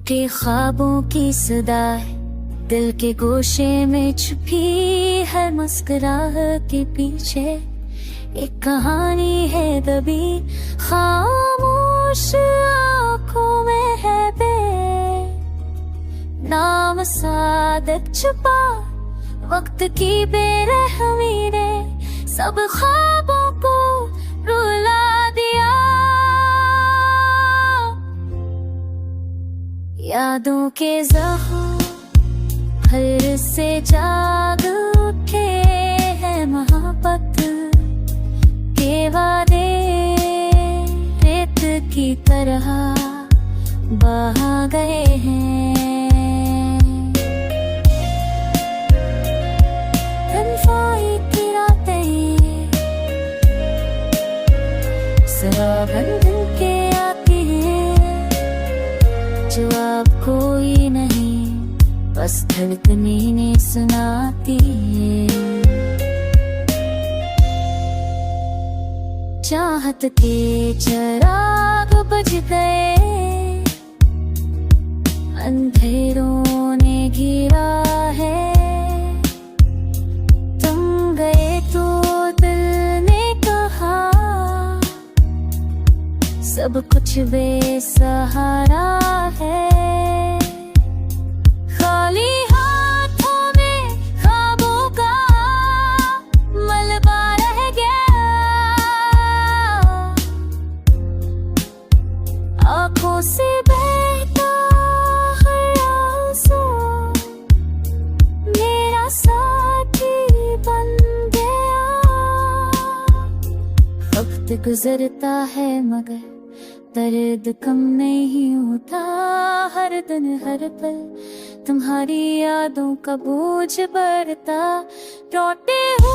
टूटे ख्वाबों की सदा है, दिल के गोशे में छुपी है मुस्कुराहट के पीछे एक कहानी है दबी खामोश आँखों में है बे नाम सादक छुपा वक्त की बेरहमी ने सब ख्वाबों को रुला दिया। यादों के जख्म फिर से जाग उठे हैं, मोहब्बत के वादे रेत की तरह बहा गए हैं। तन्हाई की रातें सराबंधन के आती हैं, जवाब कोई नहीं बस धड़कने ने सुनाती है। चाहत के चिराग बुझ गए, अंधेरों ने घिरा है, तुम गए तो दिल ने कहा सब कुछ बेसहारा है। खाली हाथों में ख्वाबों का मलबा रह गया, आँखों से बहता हर आंसू मेरा साथी बन गया। वक्त गुजरता है मगर दर्द कम नहीं होता, हर दिन हर पल तुम्हारी यादों का बोझ बढ़ता। लौटे हो